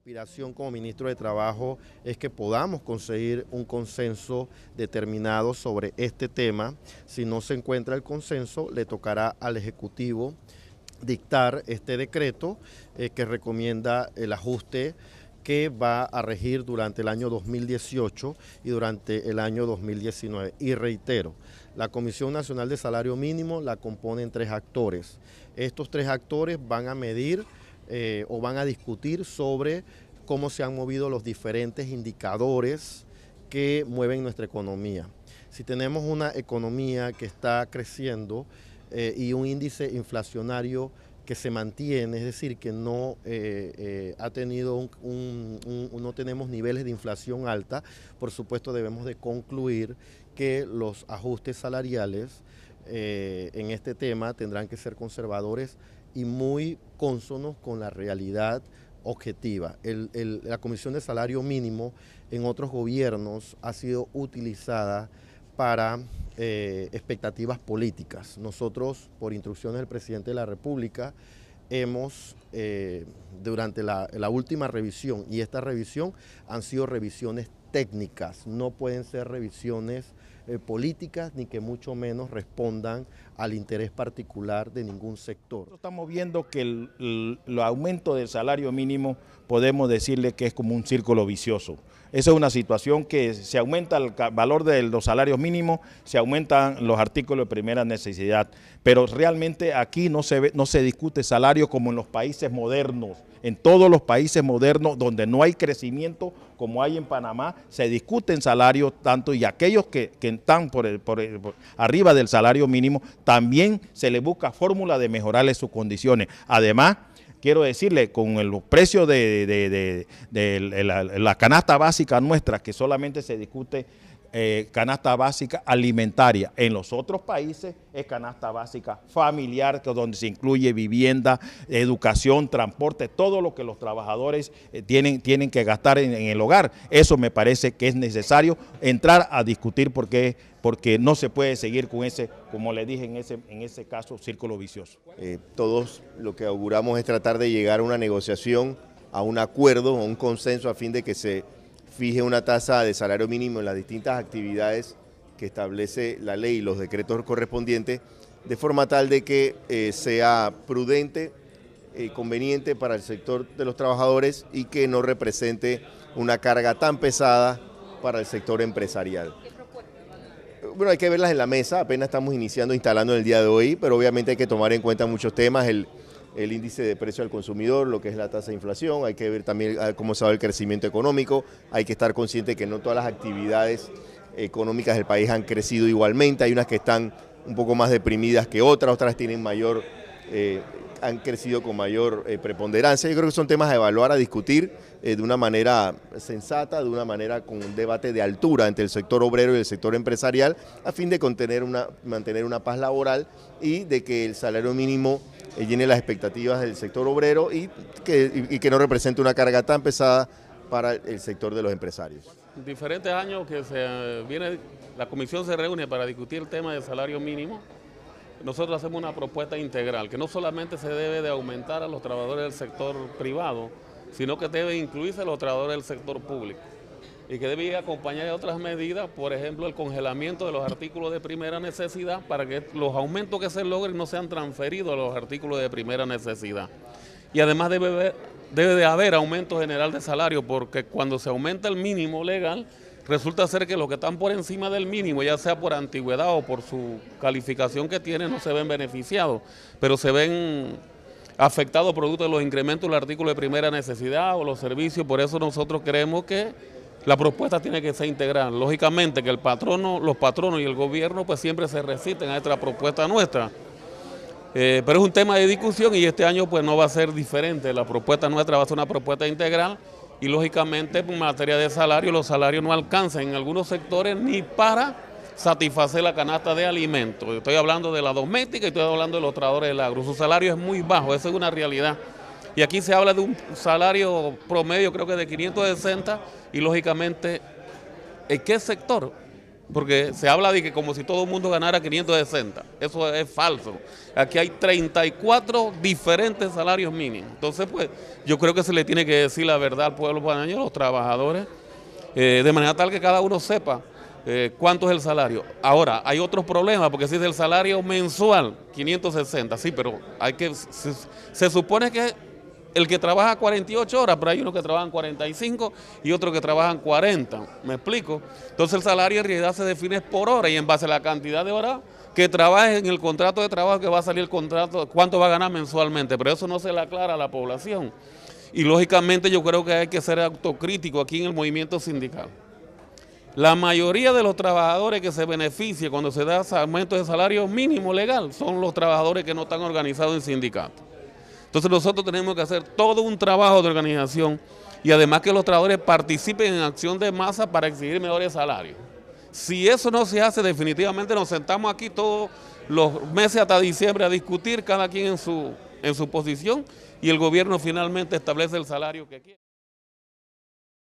aspiración como ministro de Trabajo es que podamos conseguir un consenso determinado sobre este tema. Si no se encuentra el consenso, le tocará al Ejecutivo dictar este decreto que recomienda el ajuste que va a regir durante el año 2018 y durante el año 2019. Y reitero, la Comisión Nacional de Salario Mínimo la componen 3 actores. Estos 3 actores van a medir o van a discutir sobre cómo se han movido los diferentes indicadores que mueven nuestra economía. Si tenemos una economía que está creciendo y un índice inflacionario que se mantiene, es decir, que no ha tenido no tenemos niveles de inflación alta, por supuesto debemos de concluir que los ajustes salariales en este tema tendrán que ser conservadores y muy cónsonos con la realidad objetiva. La Comisión de Salario Mínimo en otros gobiernos ha sido utilizada para expectativas políticas. Nosotros, por instrucciones del presidente de la República, hemos, durante la última revisión, y esta revisión han sido revisiones técnicas, no pueden ser revisiones políticas ni que mucho menos respondan al interés particular de ningún sector. Estamos viendo que el aumento del salario mínimo podemos decirle que es como un círculo vicioso. Esa es una situación que se aumenta el valor de los salarios mínimos, se aumentan los artículos de primera necesidad, pero realmente aquí no se discute salario como en los países modernos. En todos los países modernos donde no hay crecimiento como hay en Panamá, se discuten salarios tanto y aquellos que están por arriba del salario mínimo, también se les busca fórmula de mejorarles sus condiciones. Además, quiero decirle, con el precio de la canasta básica nuestra, que solamente se discute canasta básica alimentaria. En los otros países es canasta básica familiar, que es donde se incluye vivienda, educación, transporte, todo lo que los trabajadores tienen que gastar en el hogar. Eso me parece que es necesario entrar a discutir porque no se puede seguir con ese, como le dije, en ese caso, círculo vicioso. Todos lo que auguramos es tratar de llegar a una negociación, a un acuerdo, a un consenso a fin de que se fije una tasa de salario mínimo en las distintas actividades que establece la ley y los decretos correspondientes, de forma tal de que sea prudente y conveniente para el sector de los trabajadores y que no represente una carga tan pesada para el sector empresarial. Bueno, hay que verlas en la mesa, apenas estamos instalando en el día de hoy, pero obviamente hay que tomar en cuenta muchos temas, el índice de precio al consumidor, lo que es la tasa de inflación, hay que ver también cómo se va el crecimiento económico, hay que estar consciente que no todas las actividades económicas del país han crecido igualmente, hay unas que están un poco más deprimidas que otras tienen han crecido con mayor preponderancia. Yo creo que son temas a evaluar, a discutir de una manera sensata, de una manera con un debate de altura entre el sector obrero y el sector empresarial, a fin de mantener una paz laboral y de que el salario mínimo llene las expectativas del sector obrero y que no represente una carga tan pesada para el sector de los empresarios. Diferentes años que la comisión se reúne para discutir el tema del salario mínimo. Nosotros hacemos una propuesta integral, que no solamente se debe de aumentar a los trabajadores del sector privado, sino que debe incluirse a los trabajadores del sector público y que debe ir acompañada de otras medidas, por ejemplo, el congelamiento de los artículos de primera necesidad para que los aumentos que se logren no sean transferidos a los artículos de primera necesidad. Y además debe de haber aumento general de salario, porque cuando se aumenta el mínimo legal, resulta ser que los que están por encima del mínimo, ya sea por antigüedad o por su calificación que tienen, no se ven beneficiados, pero se ven afectados producto de los incrementos de los artículos de primera necesidad o los servicios. Por eso nosotros creemos que la propuesta tiene que ser integral. Lógicamente que los patronos y el gobierno pues siempre se resisten a esta propuesta nuestra. Pero es un tema de discusión y este año pues no va a ser diferente. La propuesta nuestra va a ser una propuesta integral y lógicamente en materia de salario, los salarios no alcanzan en algunos sectores ni para satisfacer la canasta de alimentos. Estoy hablando de la doméstica y estoy hablando de los trabajadores del agro. Su salario es muy bajo, esa es una realidad. Y aquí se habla de un salario promedio, creo que de 560, y lógicamente, ¿en qué sector porque se habla de que como si todo el mundo ganara 560, eso es falso. Aquí hay 34 diferentes salarios mínimos, entonces pues yo creo que se le tiene que decir la verdad al pueblo panameño, a los trabajadores, de manera tal que cada uno sepa cuánto es el salario. Ahora, hay otros problemas, porque si es el salario mensual, 560, sí, pero se supone que el que trabaja 48 horas, pero hay unos que trabajan 45 y otros que trabajan 40, ¿me explico? Entonces el salario en realidad se define por hora y en base a la cantidad de horas que trabaje en el contrato de trabajo que va a salir el contrato, cuánto va a ganar mensualmente, pero eso no se le aclara a la población. Y lógicamente yo creo que hay que ser autocrítico aquí en el movimiento sindical. La mayoría de los trabajadores que se benefician cuando se da aumento de salario mínimo legal son los trabajadores que no están organizados en sindicatos. Entonces nosotros tenemos que hacer todo un trabajo de organización y además que los trabajadores participen en acción de masa para exigir mejores salarios. Si eso no se hace, definitivamente nos sentamos aquí todos los meses hasta diciembre a discutir, cada quien en su posición, y el gobierno finalmente establece el salario que quiere.